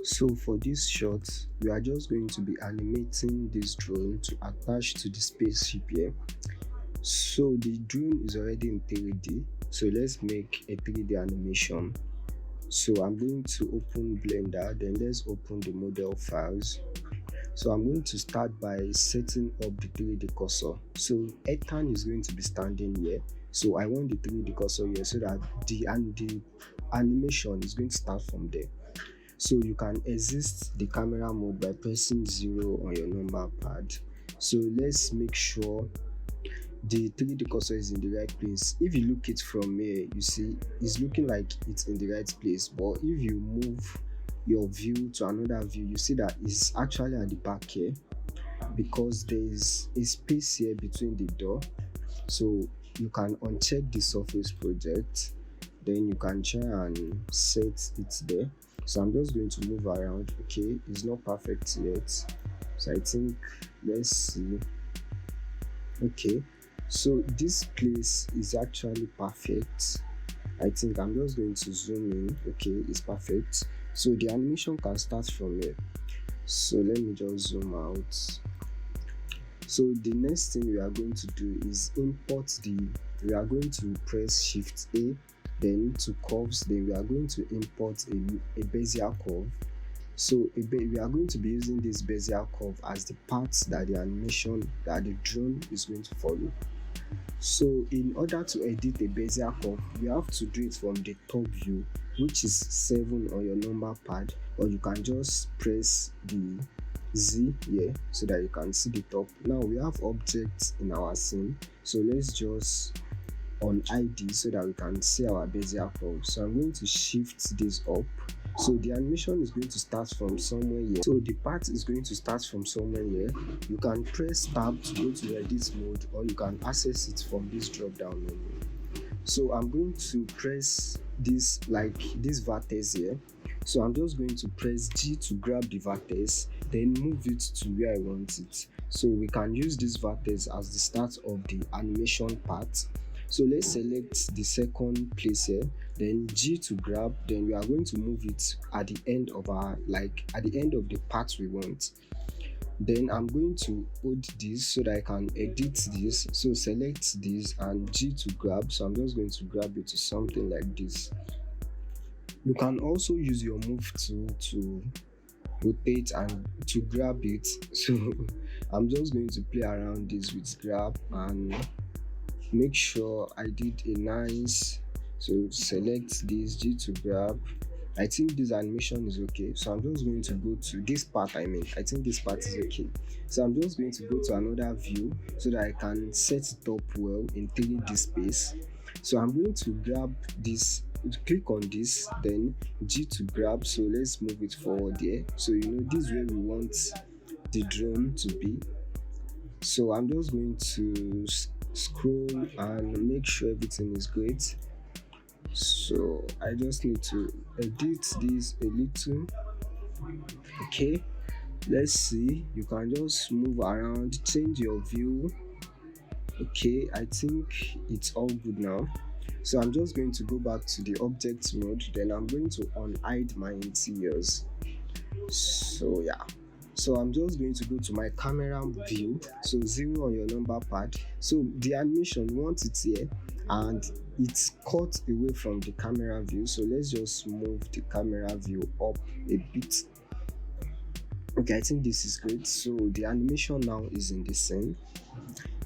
So for this shot, we are just going to be animating this drone to attach to the spaceship here. So the drone is already in 3D. So let's make a 3D animation. So I'm going to open Blender, then let's open the model files. So I'm going to start by setting up the 3D cursor. So Ethan is going to be standing here. So I want the 3D cursor here so that the animation is going to start from there. So you can exit the camera mode by pressing 0 on your number pad. So let's make sure the 3D cursor is in the right place. If you look it from here, you see it's looking like it's in the right place, but if you move your view to another view, you see that it's actually at the back here because there is a space here between the door. So you can uncheck the surface project, then you can try and set it there. So I'm just going to move around. Okay, it's not perfect yet, so I think let's see. Okay, so this place is actually perfect. I think I'm just going to zoom in. Okay, it's perfect. So the animation can start from here. So let me just zoom out. So the next thing we are going to do is import we are going to press Shift A, then to curves, then we are going to import a Bezier curve. So we are going to be using this Bezier curve as the parts that the animation that the drone is going to follow. So in order to edit a Bezier curve, you have to do it from the top view, which is 7 on your number pad, or you can just press the Z here so that you can see the top. Now we have objects in our scene, so let's just on ID so that we can see our Bezier curve. So I'm going to shift this up. So the animation is going to start from somewhere here. So the part is going to start from somewhere here. You can press tab to go to edit mode, or you can access it from this drop down menu. So I'm going to press this, like this vertex here. So I'm just going to press G to grab the vertex, then move it to where I want it. So we can use this vertex as the start of the animation part. So let's select the second place here, then G to grab, then we are going to move it at the end of at the end of the part we want. Then I'm going to hold this so that I can edit this. So select this and G to grab. So I'm just going to grab it to something like this. You can also use your move tool to rotate and to grab it. So I'm just going to play around this with grab and make sure I did a nice. So select this, G to grab. I think this animation is okay, so I'm just going to go to this part. I think this part is okay, so I'm just going to go to another view so that I can set it up well in 3D space. So I'm going to grab this, click on this, then G to grab. So let's move it forward there. So this is where we want the drone to be. So I'm just going to scroll and make sure everything is great. So I just need to edit this a little. Okay, let's see. You can just move around, change your view. Okay, I think it's all good now. So I'm just going to go back to the object mode, then I'm going to unhide my interiors. So yeah, so I'm just going to go to my camera view. So 0 on your number pad. So the animation, we want it here, and it's cut away from the camera view. So let's just move the camera view up a bit. Okay, I think this is great. So the animation now is in the scene.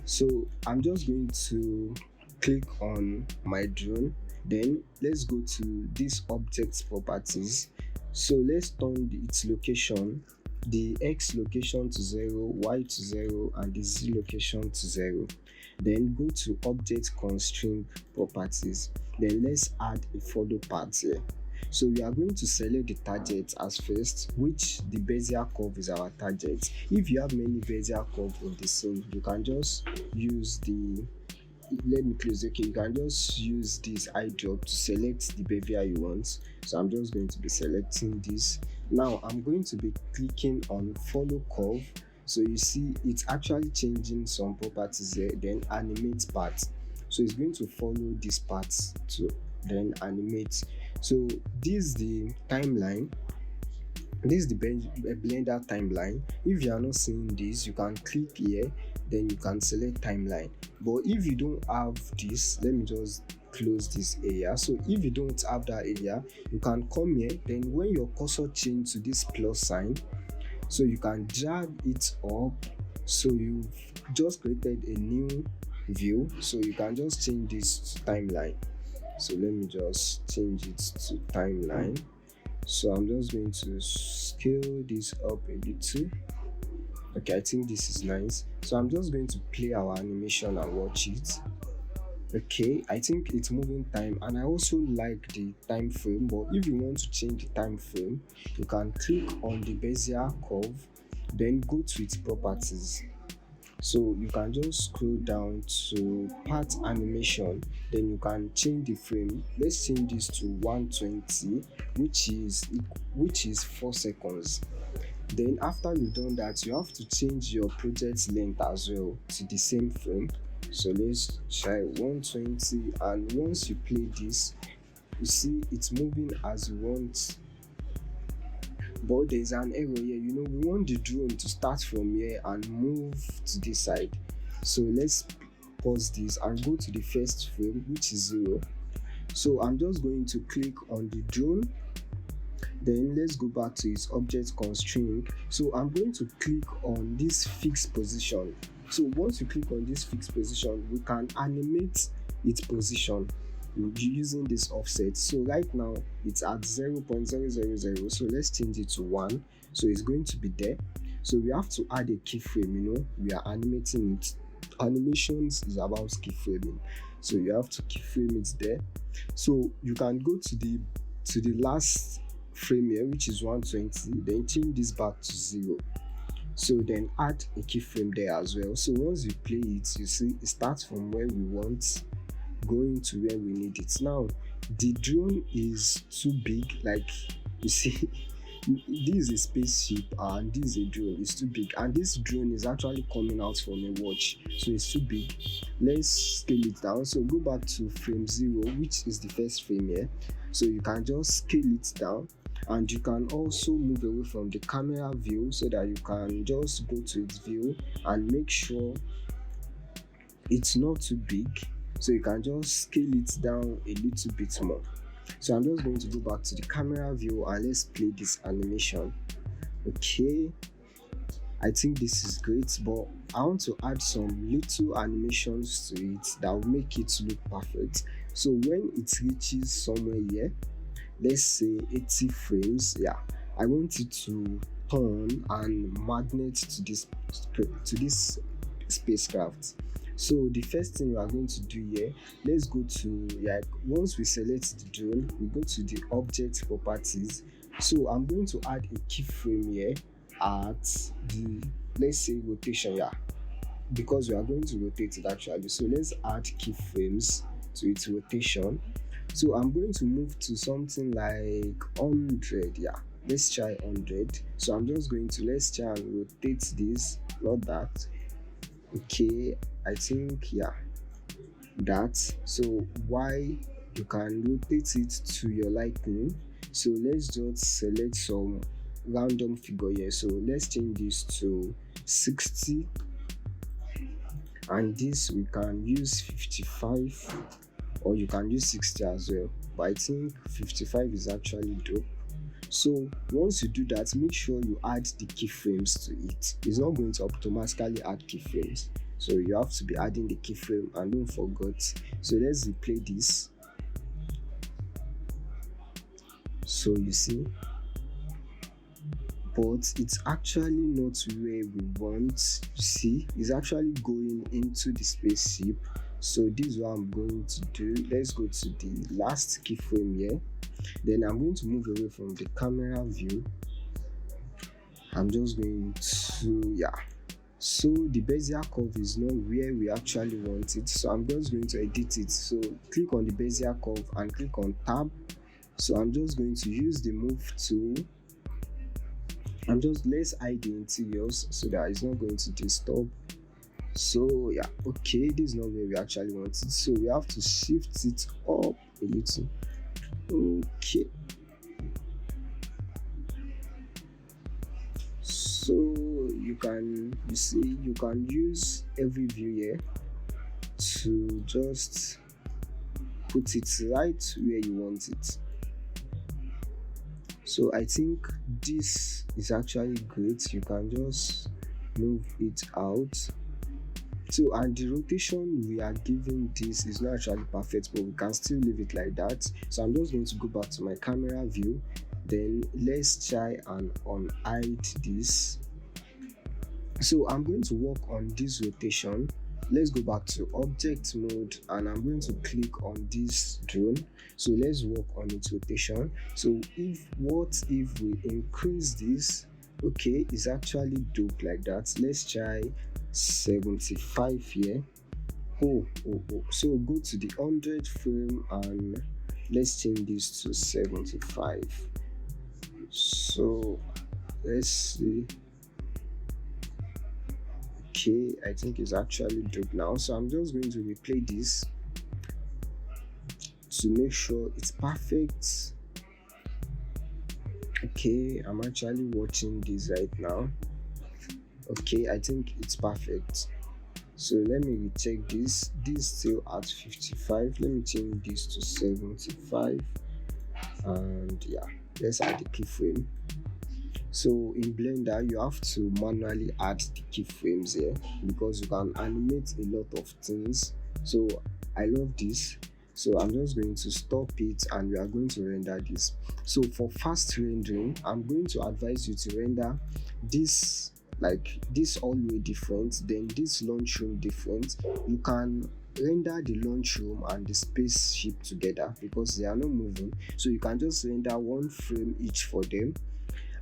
So I'm just going to click on my drone, then let's go to this object properties. So let's turn its location, the X location to 0, Y to 0, and the Z location to 0. Then go to object constraint properties. Then let's add a follow part here. So we are going to select the target as first, which the Bezier curve is our target. If you have many Bezier curve in the scene, you can just use the you can just use this eye drop to select the behavior you want. So I'm just going to be selecting this. Now I'm going to be clicking on follow curve. So you see it's actually changing some properties there. Then animate part. So it's going to follow this part to then animate. So this is the timeline. This is the blender timeline. If you are not seeing this, you can click here, then you can select timeline. But if you don't have this, let me just close this area. So if you don't have that area, you can come here, then when your cursor change to this plus sign, so you can drag it up. So you've just created a new view, so you can just change this to timeline. So let me just change it to timeline. So I'm just going to scale this up a little. Okay, I think this is nice. So I'm just going to play our animation and watch it. Okay, I think it's moving time, and I also like the time frame. But if you want to change the time frame, you can click on the bezier curve, then go to its properties. So you can just scroll down to part animation, then you can change the frame. Let's change this to 120, which is 4 seconds. Then after you've done that, you have to change your project length as well to the same frame. So let's try 120, and once you play this, you see it's moving as you want. But there's an error here. We want the drone to start from here and move to this side. So let's pause this and go to the first frame, which is 0. So I'm just going to click on the drone. Then let's go back to its object constraint. So I'm going to click on this fixed position. So once you click on this fixed position, we can animate its position using this offset. So right now it's at 0.000, so let's change it to 1. So it's going to be there. So we have to add a keyframe. We are animating it. Animations is about keyframing, so you have to keyframe it there. So you can go to the last frame here, which is 120, then change this back to 0. So then add a keyframe there as well. So once you play it, you see it starts from where we want, going to where we need it. Now the drone is too big, like you see. This is a spaceship and this is a drone. It's too big, and this drone is actually coming out from a watch, so it's too big. Let's scale it down. So go back to frame 0, which is the first frame here. So you can just scale it down, and you can also move away from the camera view so that you can just go to its view and make sure it's not too big. So you can just scale it down a little bit more. So I'm just going to go back to the camera view and let's play this animation. Okay, I think this is great, but I want to add some little animations to it that will make it look perfect. So when it reaches somewhere here, let's say 80 frames, I want it to turn and magnet to this spacecraft. So the first thing we are going to do here, let's go to, once we select the drone, we go to the object properties. So I'm going to add a keyframe here at the, let's say, rotation, because we are going to rotate it actually. So let's add keyframes to its rotation. So I'm going to move to something like 100, let's try 100. So I'm just going to, let's try and rotate this, not that. Okay, I think that. So why you can rotate it to your liking. So let's just select some random figure here. So let's change this to 60, and this we can use 55, or you can use 60 as well, but I think 55 is actually dope. So once you do that, make sure you add the keyframes to it. It's not going to automatically add keyframes, so you have to be adding the keyframe, and don't forget. So let's replay this. So you see, but it's actually not where we want. You see, it's actually going into the spaceship. So this is what I'm going to do. Let's go to the last keyframe here. Then I'm going to move away from the camera view. I'm just going to, so the bezier curve is not where we actually want it. So I'm just going to edit it. So click on the bezier curve and click on tab. So I'm just going to use the move tool. Let's hide the interiors so that it's not going to disturb. So okay, this is not where we actually want it, so we have to shift it up a little. Okay, So you see you can use every view here to just put it right where you want it. So I think this is actually great. You can just move it out. So, and the rotation we are giving this is not actually perfect, but we can still leave it like that. So I'm just going to go back to my camera view. Then let's try and unhide this. So I'm going to work on this rotation. Let's go back to object mode and I'm going to click on this drone. So let's work on its rotation. So if we increase this, okay, it's actually dope like that. Let's try 75 here. So go to the 100 frame and let's change this to 75. So let's see. Okay, I think it's actually dope now. So I'm just going to replay this to make sure it's perfect. Okay, I'm actually watching this right now. Okay, I think it's perfect. So let me recheck this. This still at 55. Let me change this to 75. And yeah, let's add the keyframe. So in Blender, you have to manually add the keyframes here because you can animate a lot of things. So I love this. So I'm just going to stop it and we are going to render this. So for fast rendering, I'm going to advise you to render this like this all way different, then this launch room different. You can render the launch room and the spaceship together because they are not moving. So you can just render one frame each for them,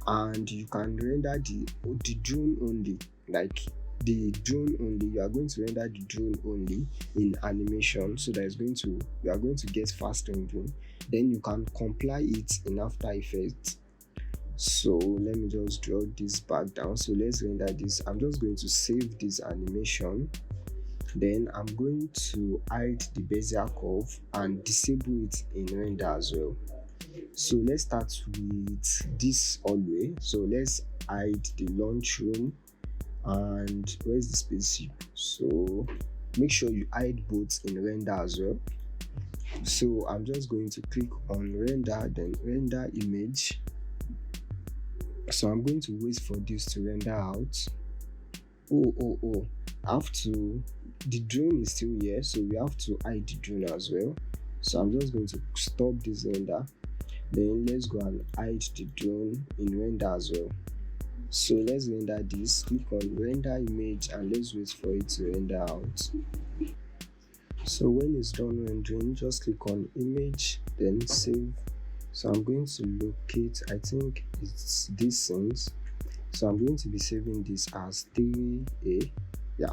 and you can render the drone only, like the drone only. You are going to render the drone only in animation, so that you are going to get fast rendering. Then you can compile it in After Effects. So let me just draw this back down. So let's render this. I'm just going to save this animation. Then I'm going to hide the bezier curve and disable it in render as well. So let's start with this hallway. So let's hide the launch room and where's the spaceship. So make sure you hide both in render as well. So I'm just going to click on render, then render image. So I'm going to wait for this to render out. I have to, the drone is still here, so we have to hide the drone as well. So I'm just going to stop this render. Then let's go and hide the drone in render as well. So let's render this. Click on render image and let's wait for it to render out. So when it's done rendering, just click on image, then save. So I'm going to locate, I think it's this things. So I'm going to be saving this as 3A. Yeah,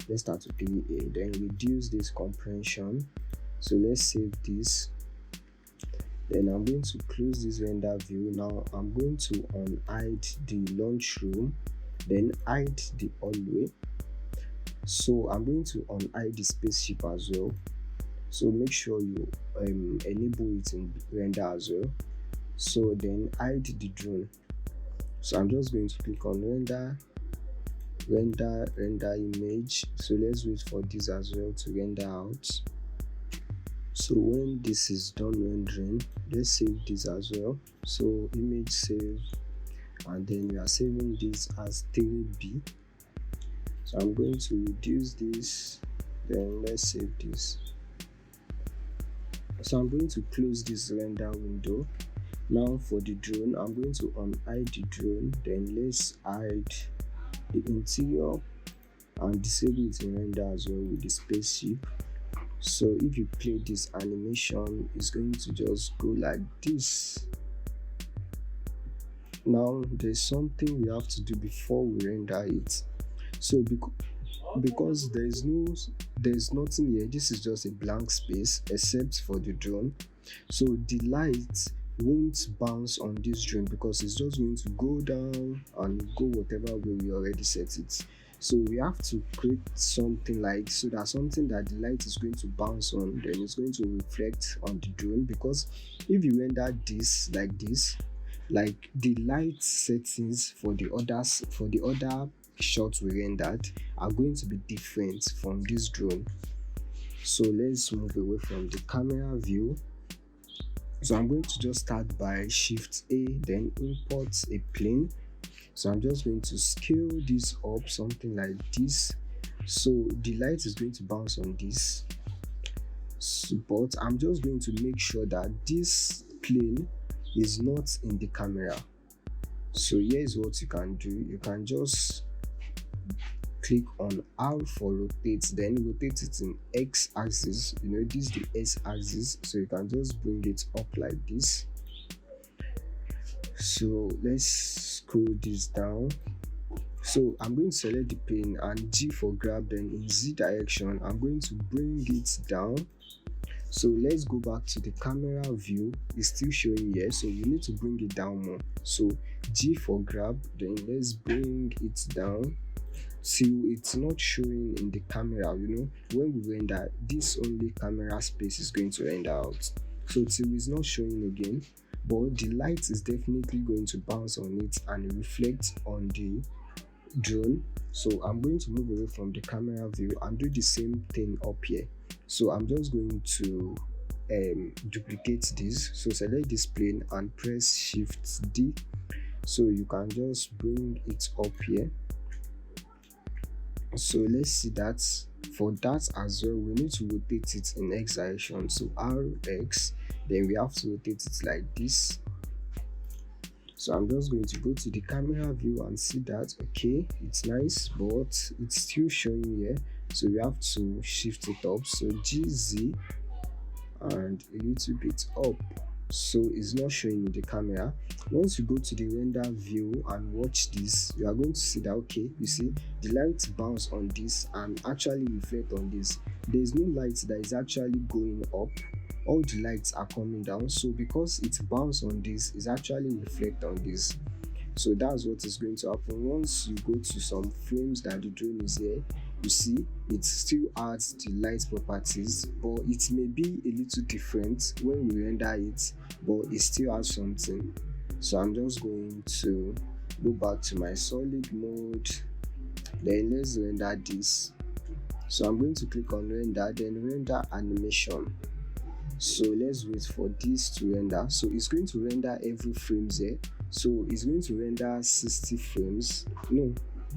let's start with 3A. Then reduce this compression. So let's save this. Then I'm going to close this render view. Now I'm going to unhide the launch room, then hide the hallway. So I'm going to unhide the spaceship as well. So make sure you enable it in render as well. So then hide the drone. So I'm just going to click on render image. So let's wait for this as well to render out. So when this is done rendering, let's save this as well. So image save, and then we are saving this as 3B. So I'm going to reduce this, then let's save this. So I'm going to close this render window. Now for the drone, I'm going to unhide the drone, then let's hide the interior and disable it in render as well with the spaceship. So if you play this animation, it's going to just go like this. Now there's something we have to do before we render it. So because there's nothing here, this is just a blank space except for the drone. So the light won't bounce on this drone because it's just going to go down and go whatever way we already set it. So we have to create something like, so that something that the light is going to bounce on, then it's going to reflect on the drone. Because if you render this like this, like the light settings for the other shots we rendered are going to be different from this drone. So let's move away from the camera view. So I'm going to just start by shift A, then import a plane. So I'm just going to scale this up something like this. So the light is going to bounce on this. So, but I'm just going to make sure that this plane is not in the camera. So here's what you can do. You can just click on R for rotate, then rotate it in X axis. This is the S axis, so you can just bring it up like this. So let's scroll this down. So I'm going to select the plane and G for grab, then in Z direction I'm going to bring it down. So let's go back to the camera view. It's still showing here, so you need to bring it down more. So G for grab, then let's bring it down till it's not showing in the camera. When we render, this only camera space is going to render out, so till it's not showing again, but the light is definitely going to bounce on it and reflect on the drone. So I'm going to move away from the camera view and do the same thing up here. So I'm just going to duplicate this. So select this plane and press shift D. So you can just bring it up here. So let's see that for that as well, we need to rotate it in X direction. So RX, then we have to rotate it like this. So I'm just going to go to the camera view and see that okay, it's nice, but it's still showing here, so we have to shift it up. So GZ and a little bit up, so it's not showing in the camera. Once you go to the render view and watch this, you are going to see that okay, you see the light bounce on this and actually reflect on this. There is no light that is actually going up, all the lights are coming down. So because it bounce on this, is actually reflect on this. So that's what is going to happen. Once you go to some frames that the drone is here, you see it still adds the light properties, but it may be a little different when we render it, but it still has something. So I'm just going to go back to my solid mode, then let's render this. So I'm going to click on render, then render animation. So let's wait for this to render. So it's going to render every frame here. So it's going to render 60 frames, no,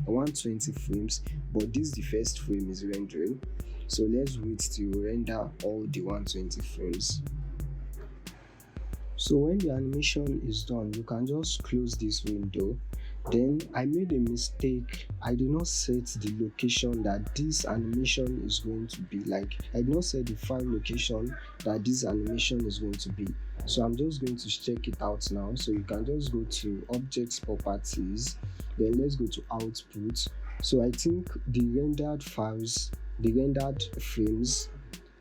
120 frames, but this the first frame is rendering. So let's wait to render all the 120 frames. So when the animation is done, you can just close this window. Then I made a mistake. I did not set the location that this animation is going to be, like I did not set the file location that this animation is going to be. So I'm just going to check it out now. So you can just go to objects properties, then let's go to output. So I think the rendered files, the rendered frames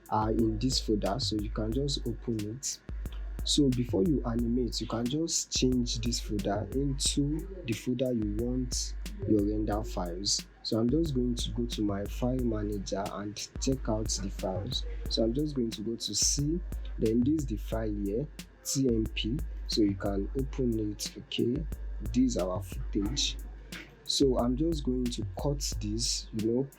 are in this folder, so you can just open it. So before you animate, you can just change this folder into the folder you want your render files. So I'm just going to go to my file manager and check out the files. So I'm just going to go to C, then this is the file here, TMP. So you can open it. Okay, this is our footage. So I'm just going to cut this,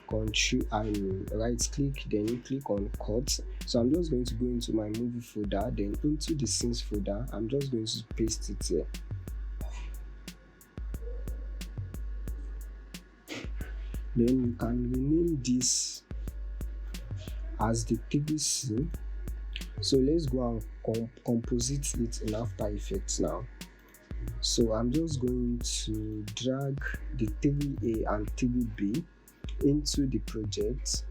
control and right click, then click on cut. So I'm just going to go into my movie folder, then into the scenes folder. I'm just going to paste it here. Then you can rename this as the 3C. So let's go and composite it in After Effects now. So I'm just going to drag the 3A and 3B into the project.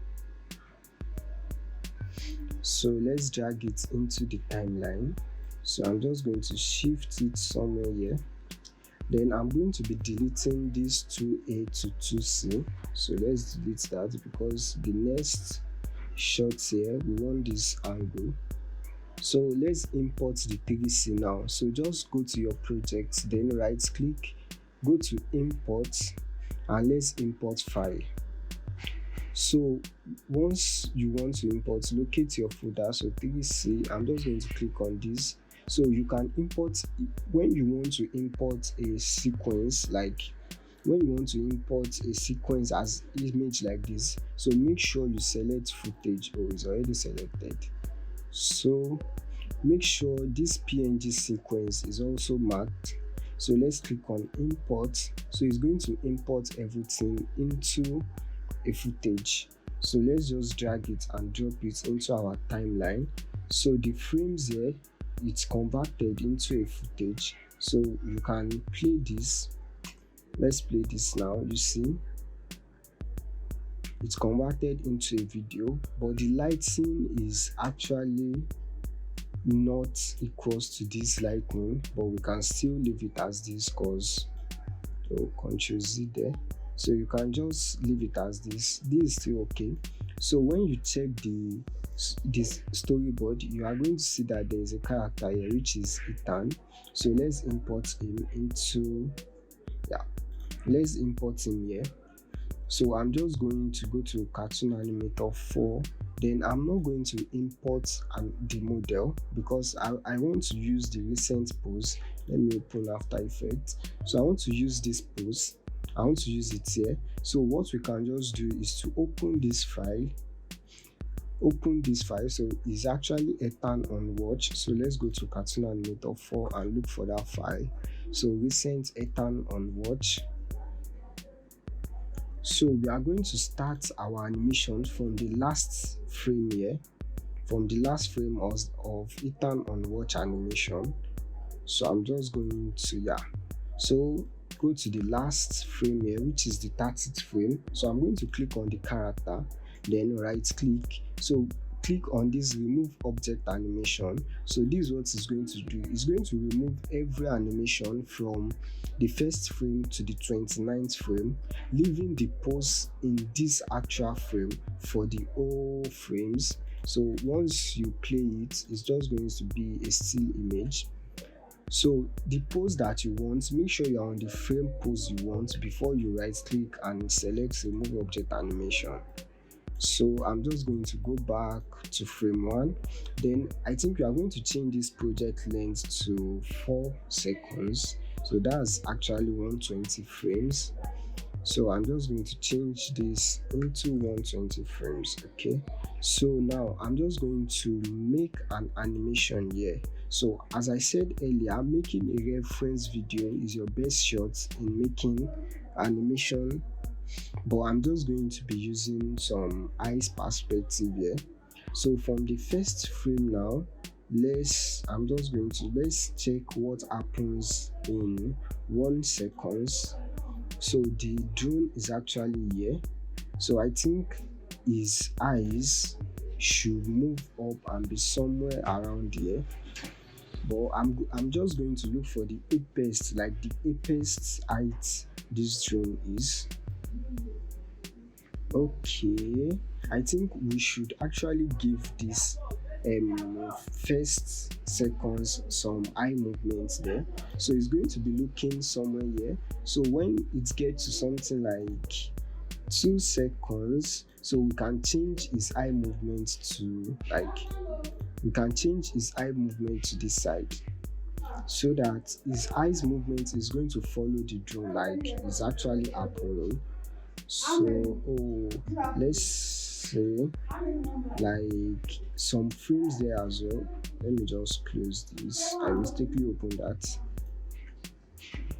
So let's drag it into the timeline. So I'm just going to shift it somewhere here. Then I'm going to be deleting this 2A to 2C. So let's delete that because the next shot here, we want this angle. So let's import the 3C now. So just go to your project, then right click, go to import, and let's import file. So once you want to import, locate your folder. So 3C, I'm just going to click on this. So you can import when you want to import a sequence, like when you want to import a sequence as image like this. So make sure you select footage. Oh, it's already selected. So make sure this png sequence is also marked. So let's click on import. So it's going to import everything into a footage. So let's just drag it and drop it into our timeline. So the frames here, it's converted into a footage. So you can play this. Let's play this now. You see it's converted into a video, but the lighting is actually not equals to this lighting, but we can still leave it as this, cause so Ctrl Z there. So you can just leave it as this is still okay. So when you check this storyboard, you are going to see that there is a character here which is Ethan. So let's import him into, yeah, let's import him here. So I'm just going to go to Cartoon Animator 4. Then I'm not going to import the model because I want to use the recent pose. Let me open After Effects. So I want to use this pose. I want to use it here. So what we can just do is to open this file. So it's actually Ethan on watch. So let's go to Cartoon Animator 4 and look for that file. So recent Ethan on watch. So we are going to start our animation from the last frame here, from the last frame of Ethan on watch animation. So I'm just going to, so go to the last frame here, which is the 30th frame. So I'm going to click on the character, then right click. So click on this remove object animation. So this is what it's going to do. It's going to remove every animation from the first frame to the 29th frame, leaving the pose in this actual frame for the all frames. So once you play it, it's just going to be a still image. So the pose that you want, make sure you're on the frame pose you want before you right click and select remove object animation. So I'm just going to go back to frame 1. Then I think we are going to change this project length to 4 seconds. So that's actually 120 frames. So I'm just going to change this into 120 frames. Okay, so now I'm just going to make an animation here. So as I said earlier, making a reference video is your best shot in making animation, but I'm just going to be using some eyes perspective here. So from the first frame now, let's check what happens in 1 second. So the drone is actually here. So I think his eyes should move up and be somewhere around here. But I'm just going to look for the apex, like the apex height this drone is. Okay, I think we should actually give this first seconds some eye movements there. So it's going to be looking somewhere here. So when it gets to something like 2 seconds, so we can change his eye movement to this side, so that his eyes movement is going to follow the drone like it's actually happening. So let's say like some frames there as well. Let me just close this. I mistakenly opened that.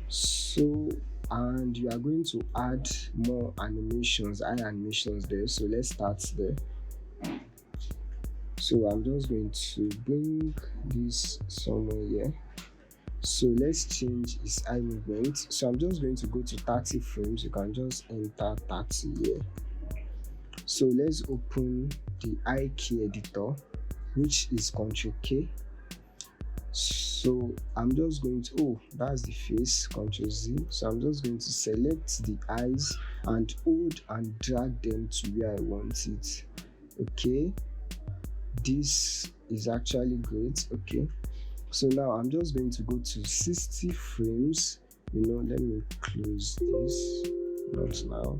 So, and you are going to add more animations, eye animations there. So let's start there. So I'm just going to bring this somewhere here. So let's change his eye movement. So I'm just going to go to 30 frames. You can just enter 30 here. So let's open the eye key editor, which is Ctrl K. So I'm just going to, that's the face, Ctrl Z. So I'm just going to select the eyes and hold and drag them to where I want it. Okay, this is actually great. Okay, so now I'm just going to go to 60 frames. Let me close this, not now.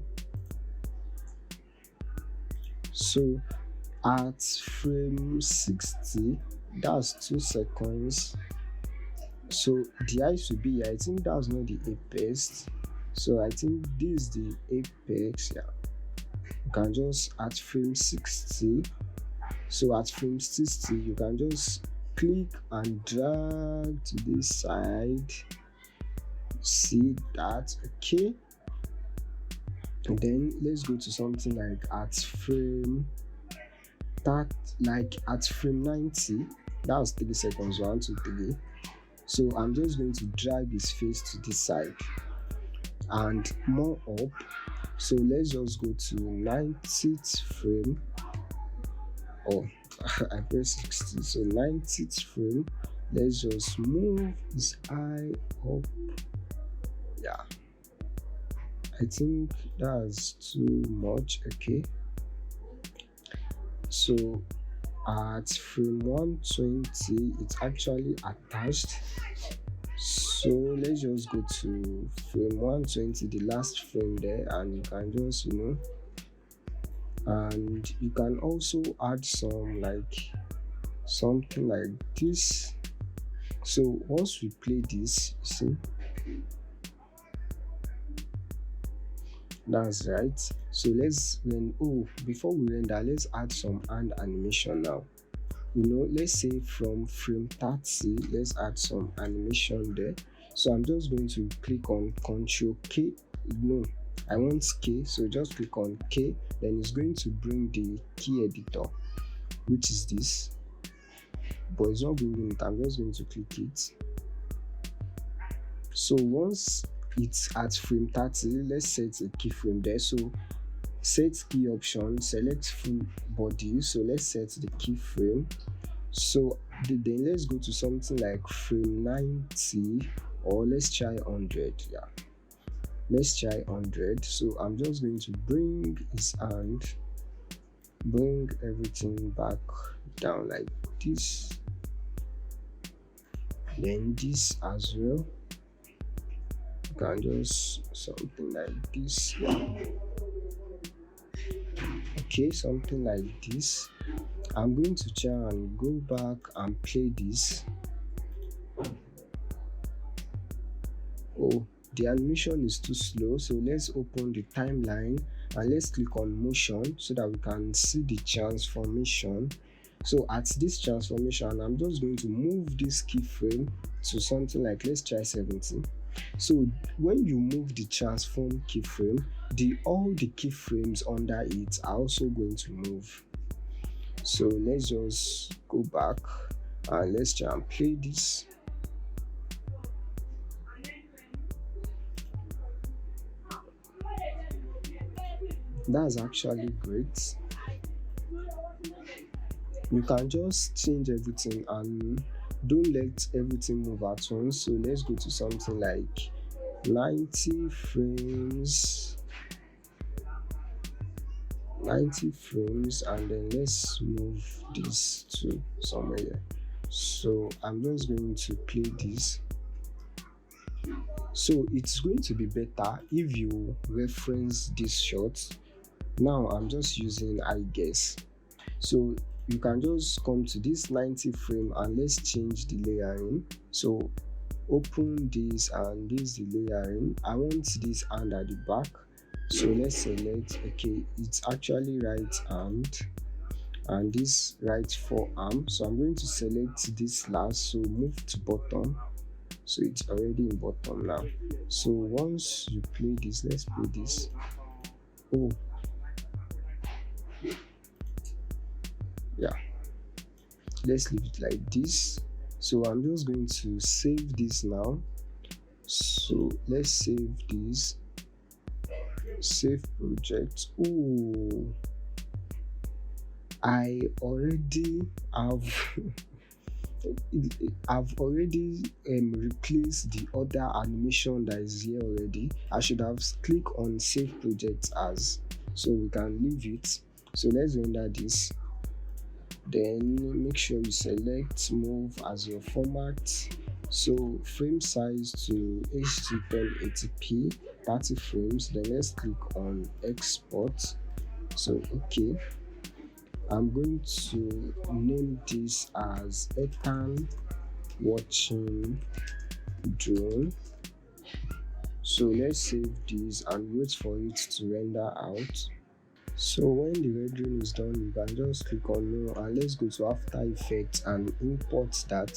So at frame 60, that's 2 seconds. So the eyes will be here. I think that's not the apex. So I think this is the apex. Yeah, you can just at frame 60. So at frame 60, you can just click and drag to this side. See that? Okay. And then let's go to something like at frame that, like at frame 90. That was 3 seconds. 1, 2, 3. So I'm just going to drag his face to this side and more up. So let's just go to 90th frame. Oh, I pressed 60. So 90th frame. Let's just move his eye up. Yeah, I think that's too much. Okay. So at frame 120, it's actually attached. So let's just go to frame 120, the last frame there, and you can just, and you can also add some like something like this. So once we play this, you see, that's right. So before we render, let's add some hand animation now. Let's say from frame 30, let's add some animation there. So I'm just going to click on Ctrl K. No, I want K, so just click on K. Then it's going to bring the key editor, which is this, but it's not bringing it. I'm just going to click it. So once it's at frame 30, let's set a keyframe there. So set key option, select full body. So let's set the keyframe. So then let's go to something like frame 90, or let's try 100. Yeah, let's try 100. So I'm just going to bring his hand, bring everything back down like this, then this as well. You can just something like this. Yeah. Okay, something like this. I'm going to try and go back and play this. Oh, the animation is too slow, so let's open the timeline and let's click on motion so that we can see the transformation. So at this transformation, I'm just going to move this keyframe to something like, let's try 70. So when you move the transform keyframe, all the keyframes under it are also going to move. So let's just go back and let's try and play this. That's actually great. You can just change everything and don't let everything move at once. So let's go to something like 90 frames, and then let's move this to somewhere here. So I'm just going to play this. So it's going to be better if you reference this shot. Now I'm just using I guess. So you can just come to this 90 frame and let's change the layering. So open this and this the layering. I want this hand at the back. So let's select, okay, it's actually right hand and this right forearm. So I'm going to select this last, so move to bottom. So it's already in bottom now. So once you play this, let's play this. Oh, yeah, let's leave it like this. So I'm just going to save this now. So let's save this, save project. Oh, I already have I've already replaced the other animation that is here already. I should have clicked on save project as, so we can leave it. So let's render this. Then make sure you select move as your format. So frame size to H2 1080p, 30 frames. Then let's click on export. So okay, I'm going to name this as Ethan watching drone. So let's save this and wait for it to render out. So when the rendering is done, you can just click on no and let's go to After Effects and import that.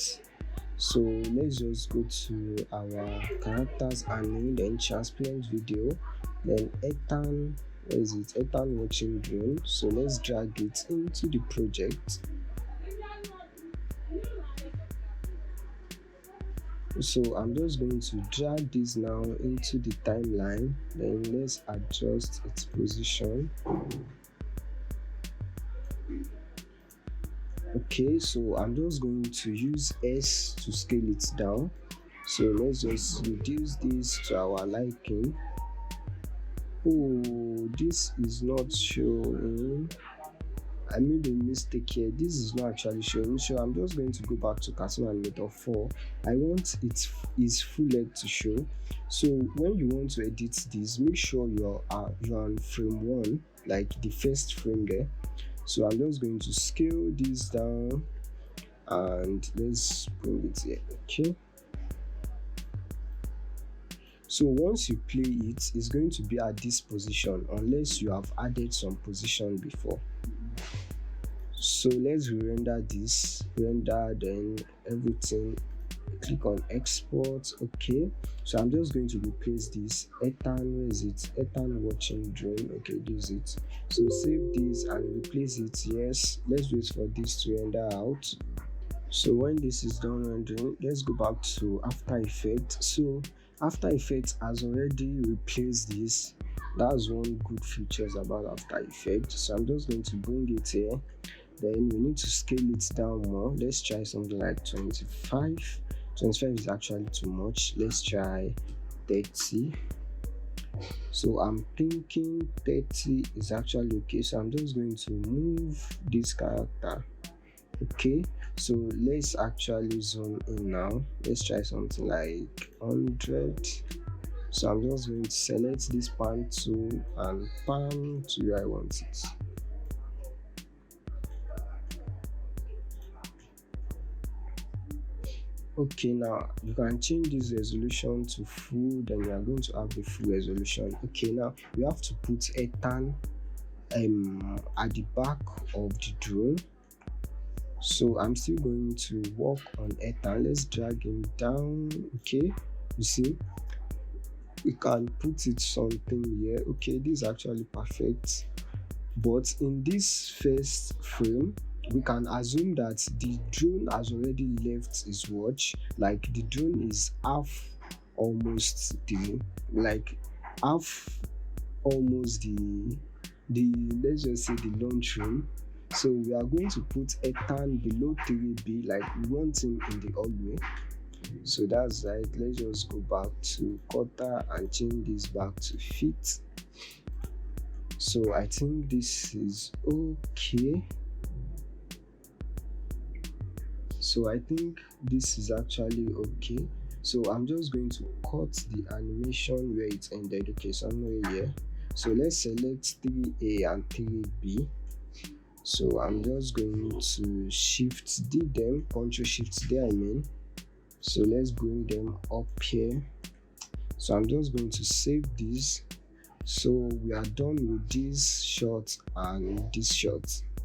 So let's just go to our characters and name, then transparent video, then Ethan, where is it, Ethan watching drone. So let's drag it into the project. So I'm just going to drag this now into the timeline, then let's adjust its position. Okay, so I'm just going to use S to scale it down. So let's just reduce this to our liking. Oh, this is not showing. I made a mistake here. This is not actually showing. So I'm just going to go back to Cartoon Animator 4. I want its full length to show. So when you want to edit this, make sure you're on frame 1, like the first frame there. So I'm just going to scale this down and let's bring it here. Okay. So once you play it, it's going to be at this position unless you have added some position before. So let's render this, render, then everything, click on export. Okay, so I'm just going to replace this Ethan, where is it, Ethan watching drone. Okay, this is it. So save this and replace it. Yes, let's wait for this to render out. So when this is done rendering, let's go back to After Effects. So After Effects has already replaced this. That's one good features about After Effects. So I'm just going to bring it here. Then we need to scale it down more. Let's try something like 25. 25 is actually too much. Let's try 30. So I'm thinking 30 is actually okay. So I'm just going to move this character. Okay, so let's actually zoom in now. Let's try something like 100. So I'm just going to select this pan tool and pan to where I want it. Okay, now you can change this resolution to full, then you are going to have the full resolution. Okay, now we have to put Ethan at the back of the drone. So I'm still going to work on Ethan. Let's drag him down. Okay, you see, we can put it something here. Okay, this is actually perfect. But in this first frame, we can assume that the drone has already left his watch. Like the drone is almost the let's just say the launch room. So we are going to put Ethan below 3B, like we want him in the hallway. So that's right. Let's just go back to quarter and change this back to feet. So I think this is okay. So I think this is actually okay. So I'm just going to cut the animation where it ended. Okay, somewhere here. So let's select 3A and 3B. So I'm just going to shift D them, Ctrl Shift D, I mean. So let's bring them up here. So I'm just going to save this. So we are done with this shot and this shot.